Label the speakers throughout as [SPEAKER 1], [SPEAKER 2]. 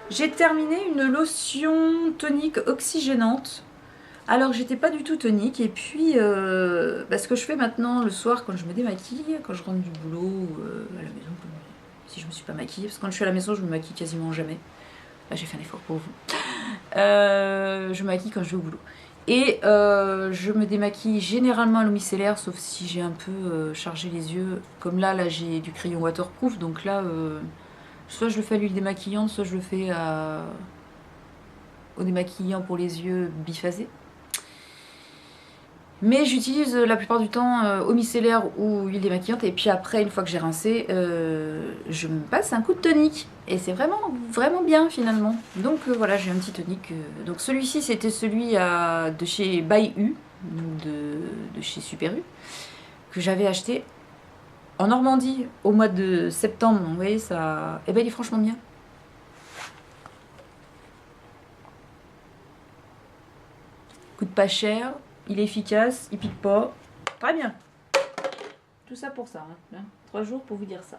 [SPEAKER 1] J'ai terminé une lotion tonique oxygénante. Alors j'étais pas du tout tonique et puis ce que je fais maintenant le soir quand je me démaquille, quand je rentre du boulot à la maison, si je me suis pas maquillée, parce que quand je suis à la maison je me maquille quasiment jamais. Là j'ai fait un effort pour vous. Je me maquille quand je vais au boulot. Et je me démaquille généralement à l'eau micellaire, sauf si j'ai un peu chargé les yeux. Comme là j'ai du crayon waterproof, donc là soit je le fais à l'huile démaquillante, soit je le fais au démaquillant pour les yeux biphasé. Mais j'utilise la plupart du temps eau micellaire ou huile démaquillante. Et puis après, une fois que j'ai rincé, je me passe un coup de tonique. Et c'est vraiment, vraiment bien finalement. Donc voilà, j'ai un petit tonique. Donc celui-ci, c'était celui de chez By U, de chez Super U, que j'avais acheté en Normandie au mois de septembre. Vous voyez, ça... Eh ben, il est franchement bien. Coûte pas cher. Il est efficace, il pique pas. Très bien. Tout ça pour ça. Hein. 3 jours pour vous dire ça.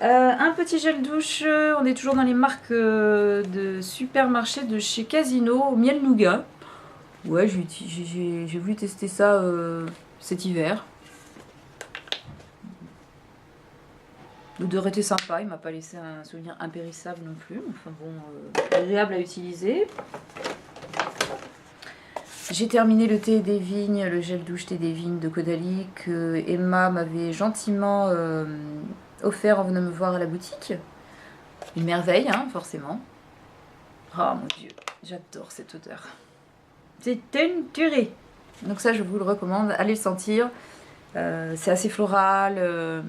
[SPEAKER 1] Un petit gel douche. On est toujours dans les marques de supermarché de chez Casino. Miel nougat. Ouais, j'ai voulu tester ça cet hiver. L'odeur était sympa. Il m'a pas laissé un souvenir impérissable non plus. Enfin bon, agréable à utiliser. J'ai terminé le thé des vignes, le gel douche thé des vignes de Caudalie que Emma m'avait gentiment offert en venant me voir à la boutique. Une merveille, hein, forcément. Oh mon dieu, j'adore cette odeur. C'est une tuerie. Donc ça, je vous le recommande, allez le sentir. C'est assez floral,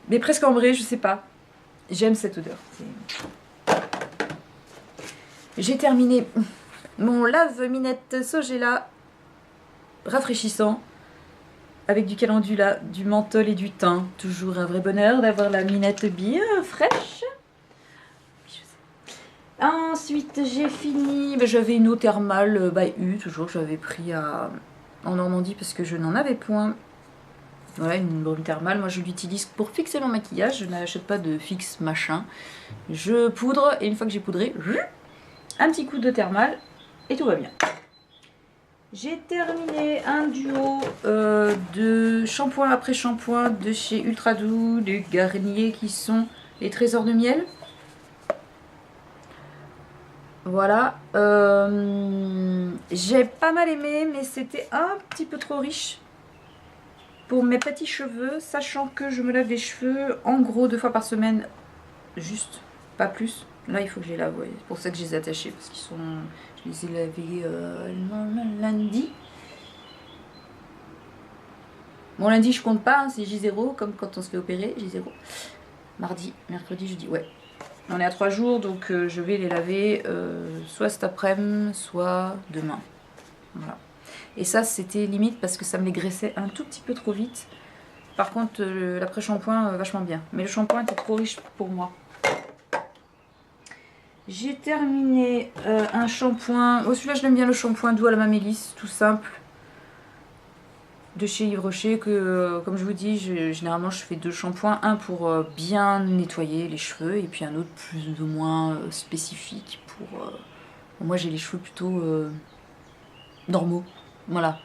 [SPEAKER 1] mais presque ambré, je sais pas. J'aime cette odeur. J'ai terminé... Mon lave-minette Sogela rafraîchissant avec du calendula, du menthol et du thym. Toujours un vrai bonheur d'avoir la minette bien fraîche. Ensuite, j'ai fini. J'avais une eau thermale by U, toujours que j'avais pris en Normandie parce que je n'en avais point. Voilà, une eau thermale. Moi, je l'utilise pour fixer mon maquillage. Je n'achète pas de fixe machin. Je poudre et une fois que j'ai poudré, un petit coup de thermale. Et tout va bien. J'ai terminé un duo de shampoing après shampoing de chez Ultra Doux, de Garnier, qui sont les trésors de miel. Voilà. J'ai pas mal aimé, mais c'était un petit peu trop riche pour mes petits cheveux, sachant que je me lave les cheveux en gros 2 fois par semaine, juste, pas plus. Là, il faut que je les lave, ouais. C'est pour ça que je les ai attachés, parce qu'ils sont... Je les ai lavés lundi. Bon, lundi, je compte pas, hein, c'est J0, comme quand on se fait opérer, J0. Mardi, mercredi, jeudi, ouais. On est à 3 jours, donc je vais les laver soit cet après-midi, soit demain. Voilà. Et ça, c'était limite parce que ça me les graissait un tout petit peu trop vite. Par contre, l'après-shampoing, vachement bien. Mais le shampoing était trop riche pour moi. J'ai terminé un shampoing. Oh, celui-là, je l'aime bien, le shampoing doux à la mamélisse, tout simple. De chez Yves Rocher, que comme je vous dis, généralement je fais 2 shampoings. Un pour bien nettoyer les cheveux et puis un autre plus ou moins spécifique pour... moi, j'ai les cheveux plutôt normaux. Voilà.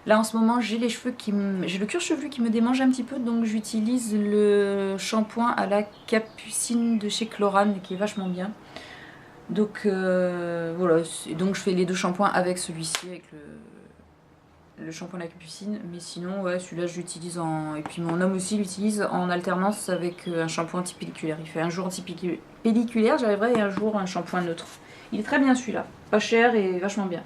[SPEAKER 1] Là en ce moment j'ai les cheveux j'ai le cuir chevelu qui me démange un petit peu, donc j'utilise le shampoing à la capucine de chez Chlorane qui est vachement bien. Donc voilà, donc je fais les 2 shampoings avec celui-ci, avec le shampoing à la capucine, mais sinon ouais, celui-là je l'utilise et puis mon homme aussi l'utilise en alternance avec un shampoing anti-pelliculaire. Il fait un jour anti-pelliculaire, j'arriverai, et un jour un shampoing neutre. Il est très bien celui-là, pas cher et vachement bien.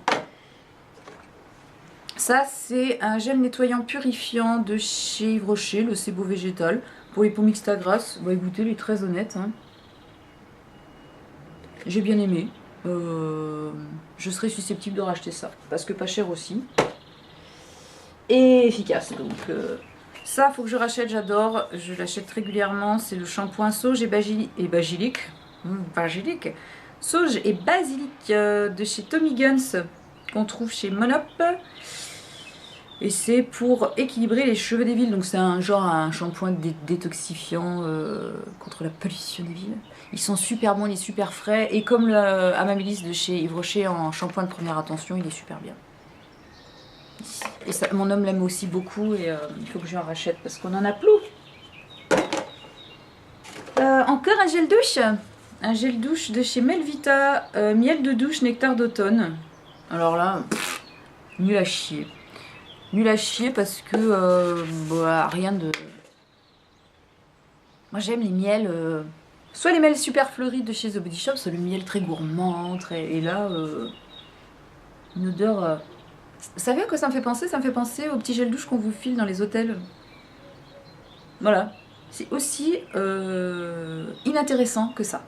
[SPEAKER 1] Ça, c'est un gel nettoyant purifiant de chez Yves Rocher, le Sebo végétal. Pour les peaux mixtes à grasse, bah écoutez, il est très honnête. Hein. J'ai bien aimé. Je serais susceptible de racheter ça, parce que pas cher aussi. Et efficace, donc ça, faut que je rachète, j'adore. Je l'achète régulièrement, c'est le shampoing sauge et basilic. Basilic. Sauge et basilic de chez Tommy Guns, qu'on trouve chez Monop. Et c'est pour équilibrer les cheveux des villes. Donc c'est un genre un shampoing détoxifiant contre la pollution des villes. Ils sont super bons, il est super frais. Et comme le Amamélis de chez Yves Rocher en shampoing de première attention, il est super bien. Et ça, mon homme l'aime aussi beaucoup et il faut que je en rachète parce qu'on en a plus. Encore un gel douche. Un gel douche de chez Melvita. Miel de douche, nectar d'automne. Alors là, nul à chier. Nul à chier parce que bah, rien de... Moi j'aime les miels, soit les miels super fleuris de chez The Body Shop, soit le miel très gourmand, et là, une odeur... Vous savez à quoi ça me fait penser? Ça me fait penser au petit gel douche qu'on vous file dans les hôtels. Voilà, c'est aussi inintéressant que ça.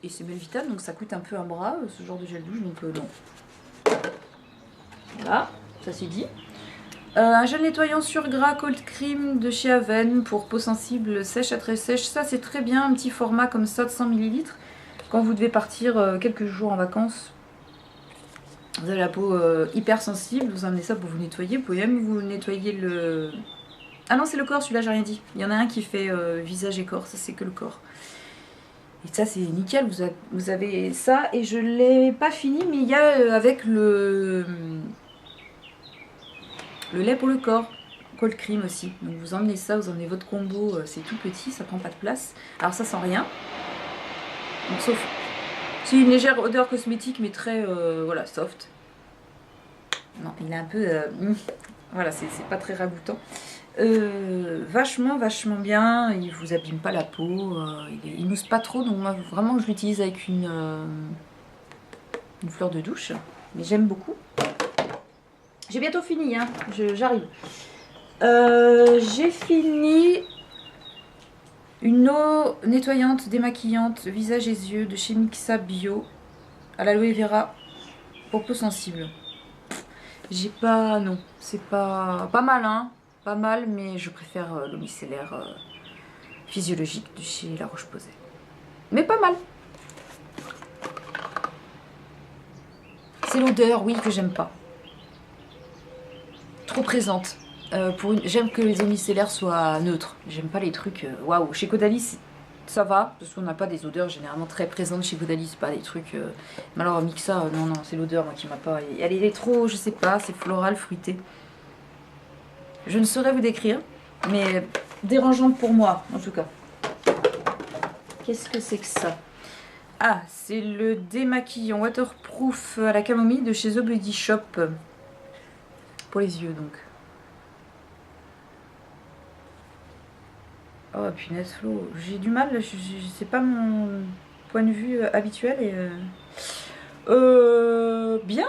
[SPEAKER 1] Et c'est Melvita, donc ça coûte un peu un bras, ce genre de gel douche, donc non. Voilà, ça c'est dit. Un gel nettoyant sur gras cold cream de chez Aven pour peau sensible sèche à très sèche. Ça c'est très bien, un petit format comme ça de 100 ml. Quand vous devez partir quelques jours en vacances, vous avez la peau hyper sensible, vous emmenez ça pour vous nettoyer. Vous pouvez même vous nettoyer le... Ah non c'est le corps, celui-là j'ai rien dit. Il y en a un qui fait visage et corps, ça c'est que le corps. Et ça c'est nickel, vous avez ça. Et je l'ai pas fini, mais il y a avec le lait pour le corps, cold cream aussi. Donc vous emmenez ça, vous emmenez votre combo, c'est tout petit, ça prend pas de place. Alors ça sent rien. Donc sauf... C'est une légère odeur cosmétique mais très voilà, soft. Non, il est un peu... voilà, c'est pas très ragoûtant. Vachement bien, il vous abîme pas la peau, il mousse pas trop, donc moi vraiment je l'utilise avec une fleur de douche. Mais j'aime beaucoup. J'ai bientôt fini, hein, j'arrive. J'ai fini une eau nettoyante, démaquillante, visage et yeux de chez Mixa Bio à l'aloe vera pour peau sensible. J'ai pas... non, c'est pas mal, hein, pas mal, mais je préfère l'eau micellaire physiologique de chez La Roche-Posay. Mais pas mal. C'est l'odeur, oui, que j'aime pas. Trop présente. J'aime que les eaux micellaires soient neutres. J'aime pas les trucs... Waouh, chez Caudalie, ça va, parce qu'on n'a pas des odeurs généralement très présentes chez Caudalie, c'est pas des trucs... Mais alors Mixa, non, c'est l'odeur moi qui m'a pas... Elle est trop, je sais pas, c'est floral, fruité. Je ne saurais vous décrire, mais dérangeante pour moi, en tout cas. Qu'est-ce que c'est que ça? Ah, c'est le démaquillant waterproof à la camomille de chez The Body Shop. Pour les yeux, donc. Oh, punaise, Flo. J'ai du mal, c'est pas mon point de vue habituel. Et bien.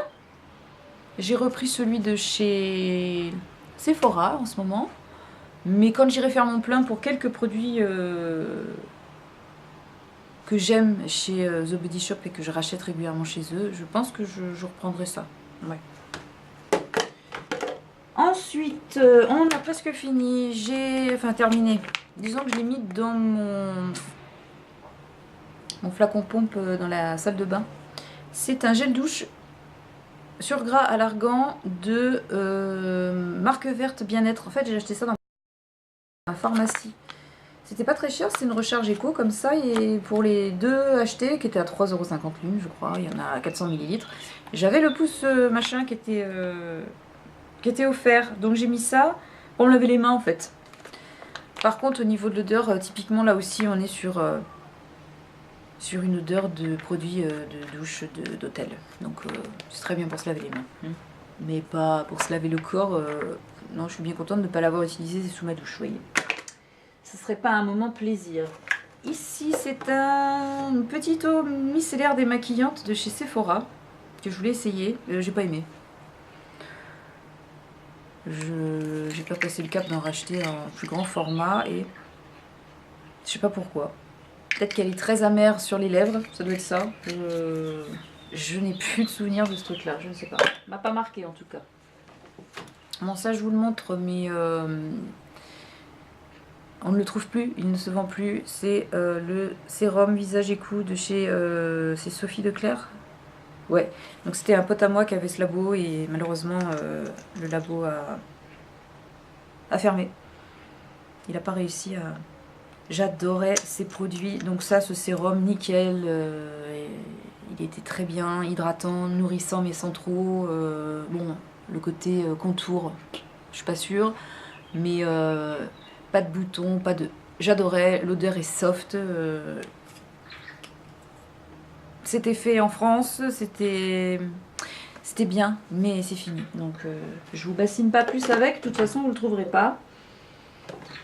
[SPEAKER 1] J'ai repris celui de chez Sephora en ce moment. Mais quand j'irai faire mon plein pour quelques produits que j'aime chez The Body Shop et que je rachète régulièrement chez eux, je pense que je reprendrai ça. Ouais. Ensuite, on a presque fini. Enfin, terminé. Disons que je l'ai mis dans mon flacon pompe dans la salle de bain. C'est un gel douche sur gras à l'argan de marque verte bien-être. En fait, j'ai acheté ça dans la pharmacie. C'était pas très cher, c'est une recharge éco comme ça. Et pour les deux achetés, qui étaient à 3,50 € l'une, je crois, il y en a 400 ml. J'avais le pouce machin qui était offert. Donc j'ai mis ça pour me laver les mains en fait. Par contre, au niveau de l'odeur, typiquement là aussi, on est sur une odeur de produit de douche d'hôtel. Donc c'est très bien pour se laver les mains. Mais pas pour se laver le corps. Non, je suis bien contente de ne pas l'avoir utilisé sous ma douche, vous voyez. Ce serait pas un moment plaisir. Ici, c'est une petite eau micellaire démaquillante de chez Sephora que je voulais essayer. J'ai pas aimé. J'ai pas passé le cap d'en racheter un plus grand format et je sais pas pourquoi. Peut-être qu'elle est très amère sur les lèvres, ça doit être ça. Je n'ai plus de souvenir de ce truc-là, je ne sais pas. M'a pas marqué en tout cas. Bon, ça je vous le montre, mais on ne le trouve plus, il ne se vend plus. C'est le sérum visage et cou de chez c'est Sophie Leclerc. Ouais, donc c'était un pote à moi qui avait ce labo et malheureusement le labo a fermé. Il n'a pas réussi à... J'adorais ces produits. Donc ça, ce sérum, nickel. Il était très bien, hydratant, nourrissant mais sans trop. Bon, le côté contour, je suis pas sûre. Mais pas de boutons, pas de... J'adorais, l'odeur est soft. C'était fait en France, c'était bien, mais c'est fini. Donc je vous bassine pas plus avec, de toute façon vous le trouverez pas.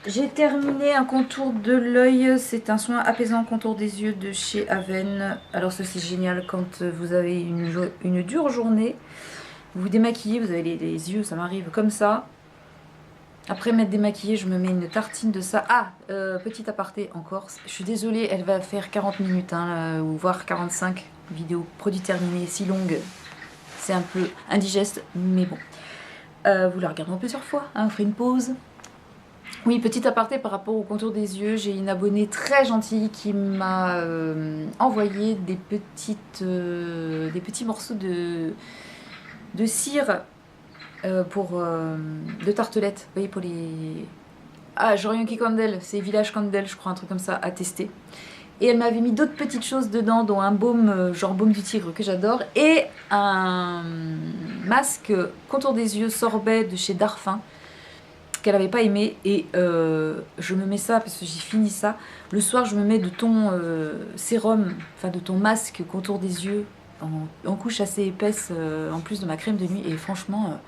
[SPEAKER 1] J'ai terminé un contour de l'œil, c'est un soin apaisant contour des yeux de chez Aven. Alors ça c'est génial quand vous avez une dure journée, vous vous démaquillez, vous avez les yeux, ça m'arrive comme ça. Après m'être démaquillée, je me mets une tartine de ça. Ah, petit aparté encore, je suis désolée, elle va faire 40 minutes, hein, ou voire 45 vidéos produit terminé, si longue. C'est un peu indigeste, mais bon. Vous la regardez plusieurs fois, hein, on ferait une pause. Oui, petit aparté par rapport au contour des yeux, j'ai une abonnée très gentille qui m'a envoyé des petits morceaux de cire de tartelettes, vous voyez, pour les... Ah, Joryanki Candle, c'est Village Candle, je crois, un truc comme ça, à tester. Et elle m'avait mis d'autres petites choses dedans, dont un baume, genre baume du tigre, que j'adore, et un masque contour des yeux sorbet de chez Darphin, qu'elle n'avait pas aimé, et je me mets ça, parce que j'ai fini ça. Le soir, je me mets de ton sérum, enfin de ton masque contour des yeux, en couche assez épaisse, en plus de ma crème de nuit, et franchement...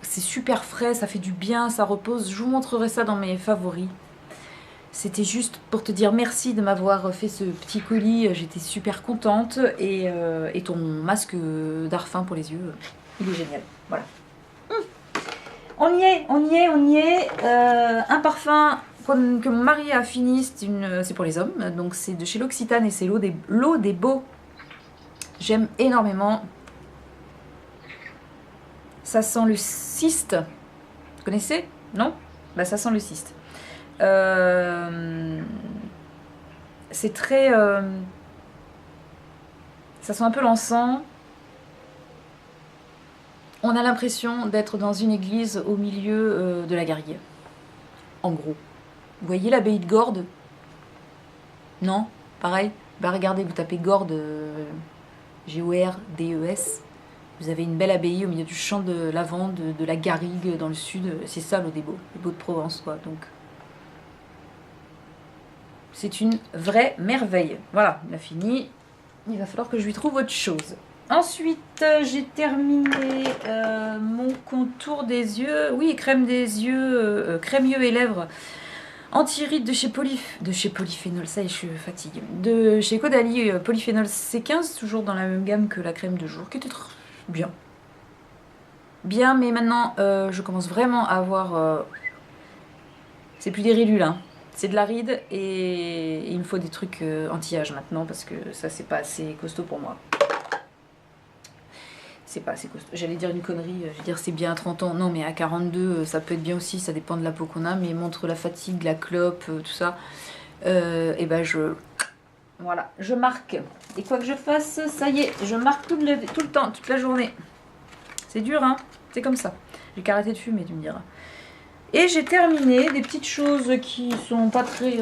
[SPEAKER 1] c'est super frais, ça fait du bien, ça repose. Je vous montrerai ça dans mes favoris. C'était juste pour te dire merci de m'avoir fait ce petit colis. J'étais super contente. Et ton masque Darphin pour les yeux, il est génial. Voilà. On y est, on y est, on y est. Un parfum que mon mari a fini, c'est pour les hommes. Donc c'est de chez l'Occitane et c'est l'eau des beaux. J'aime énormément. Ça sent le cyste. Vous connaissez? Non? Bah ça sent le cyste. C'est très... ça sent un peu l'encens. On a l'impression d'être dans une église au milieu de la Garrigue. En gros. Vous voyez l'abbaye de Gordes? Non? Pareil? Bah regardez, vous tapez Gordes, G-O-R-D-E-S. Vous avez une belle abbaye au milieu du champ de lavande, de la Garrigue dans le sud. C'est ça l'eau des Baux, les Baux de Provence, quoi. Donc, c'est une vraie merveille. Voilà, il a fini. Il va falloir que je lui trouve autre chose. Ensuite, j'ai terminé mon contour des yeux. Oui, crème des yeux, crème yeux et lèvres. Anti-rides de chez Polyphénol, ça y est, je fatigue. De chez Caudalie, Polyphénol C15, toujours dans la même gamme que la crème de jour, qui était bien. Bien, mais maintenant, je commence vraiment à avoir... c'est plus des ridules, hein. C'est de la ride et il me faut des trucs anti-âge maintenant parce que ça, c'est pas assez costaud pour moi. C'est pas assez costaud. J'allais dire une connerie, je vais dire c'est bien à 30 ans. Non, mais à 42, ça peut être bien aussi, ça dépend de la peau qu'on a, mais montre la fatigue, la clope, tout ça. Et ben voilà, je marque. Et quoi que je fasse, ça y est, je marque tout le temps, toute la journée. C'est dur, hein? C'est comme ça. J'ai qu'à arrêter de fumer, tu me diras. Et j'ai terminé des petites choses qui sont pas très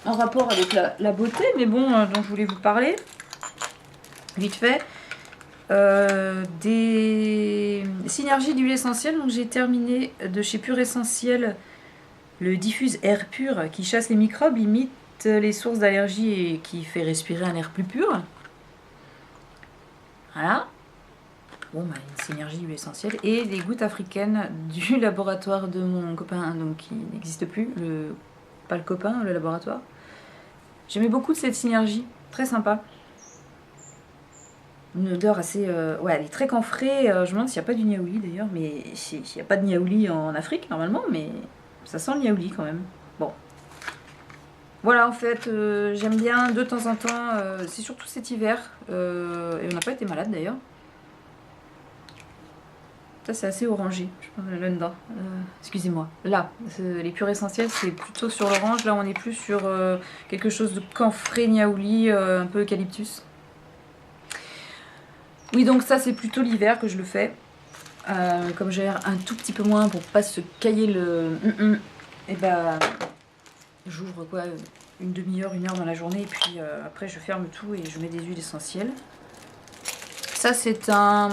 [SPEAKER 1] en rapport avec la beauté, mais bon, dont je voulais vous parler. Vite fait. Des synergies d'huile essentielle. Donc j'ai terminé de chez Pure Essentiel le diffuse air pur qui chasse les microbes, limite les sources d'allergie et qui fait respirer un air plus pur. Voilà. Bon, bah, une synergie d'huile essentielle et des gouttes africaines du laboratoire de mon copain, donc qui n'existe plus, pas le copain, le laboratoire. J'aimais beaucoup de cette synergie, très sympa. Une odeur assez... ouais, elle est très camphrée, je me demande s'il n'y a pas du niaouli d'ailleurs, mais il n'y a pas de niaouli en Afrique normalement, mais ça sent le niaouli quand même. Bon. Voilà, en fait, j'aime bien de temps en temps, c'est surtout cet hiver, et on n'a pas été malade d'ailleurs. Ça, c'est assez orangé, je pense, là-dedans. Excusez-moi. Là, les purs essentiels, c'est plutôt sur l'orange. Là, on est plus sur quelque chose de camphré, niaouli, un peu eucalyptus. Oui, donc ça c'est plutôt l'hiver que je le fais. Comme j'ai un tout petit peu moins pour pas se cailler le... Et bah j'ouvre quoi une demi-heure, 1 heure dans la journée et puis après je ferme tout et je mets des huiles essentielles. Ça c'est un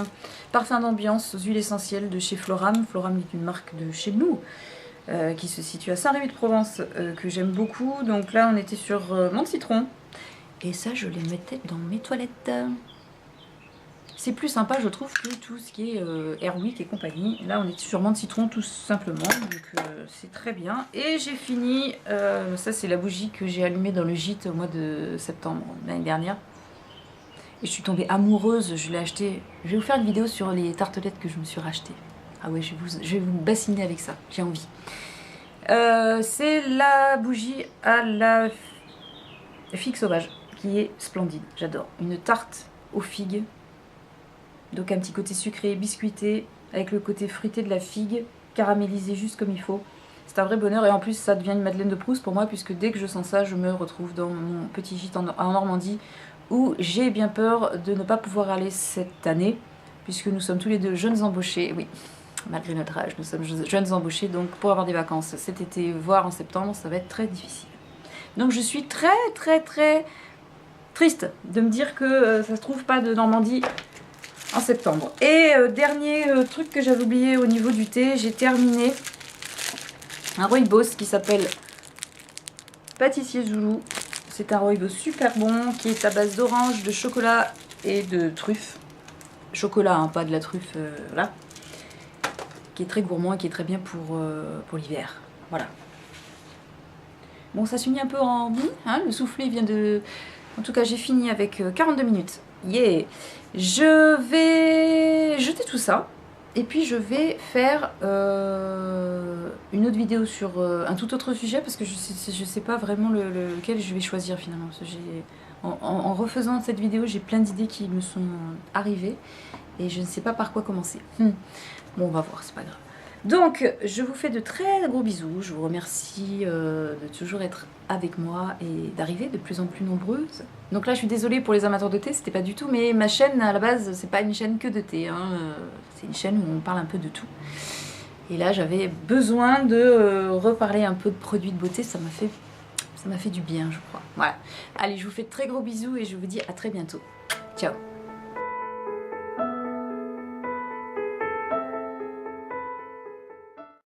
[SPEAKER 1] parfum d'ambiance aux huiles essentielles de chez Floram. Floram est une marque de chez nous qui se situe à Saint-Rémy-de-Provence que j'aime beaucoup. Donc là on était sur menthe citron et ça je les mettais dans mes toilettes. C'est plus sympa je trouve que tout ce qui est Airwick et compagnie. Là on est sur menthe citron tout simplement, donc c'est très bien. Et j'ai fini, ça c'est la bougie que j'ai allumée dans le gîte au mois de septembre l'année dernière. Et je suis tombée amoureuse, je l'ai acheté. Je vais vous faire une vidéo sur les tartelettes que je me suis rachetées. Ah ouais, je vais vous bassiner avec ça, j'ai envie. C'est la bougie à la figue sauvage qui est splendide, j'adore. Une tarte aux figues. Donc un petit côté sucré, biscuité, avec le côté fruité de la figue, caramélisé juste comme il faut. C'est un vrai bonheur et en plus ça devient une Madeleine de Proust pour moi puisque dès que je sens ça, je me retrouve dans mon petit gîte en Normandie où j'ai bien peur de ne pas pouvoir aller cette année puisque nous sommes tous les deux jeunes embauchés. Oui, malgré notre âge, nous sommes jeunes embauchés donc pour avoir des vacances cet été, voire en septembre, ça va être très difficile. Donc je suis très triste de me dire que ça se trouve pas de Normandie en septembre. Et dernier truc que j'avais oublié au niveau du thé, j'ai terminé un rooibos qui s'appelle Pâtissier Zoulou. C'est un rooibos super bon qui est à base d'orange, de chocolat et de truffe. Chocolat, hein, pas de la truffe, là. Qui est très gourmand et qui est très bien pour l'hiver. Voilà. Bon, ça s'unit un peu en bout, hein, le soufflet vient de... En tout cas, j'ai fini avec 42 minutes. Yeah! Je vais jeter tout ça et puis je vais faire une autre vidéo sur un tout autre sujet parce que je sais pas vraiment lequel je vais choisir finalement. En refaisant cette vidéo, j'ai plein d'idées qui me sont arrivées et je ne sais pas par quoi commencer. Bon, on va voir, c'est pas grave. Donc, je vous fais de très gros bisous. Je vous remercie de toujours être avec moi et d'arriver de plus en plus nombreuses. Donc là, je suis désolée pour les amateurs de thé, c'était pas du tout, mais ma chaîne, à la base, c'est pas une chaîne que de thé. Hein. C'est une chaîne où on parle un peu de tout. Et là, j'avais besoin de reparler un peu de produits de beauté. Ça m'a fait du bien, je crois. Voilà. Allez, je vous fais de très gros bisous et je vous dis à très bientôt. Ciao!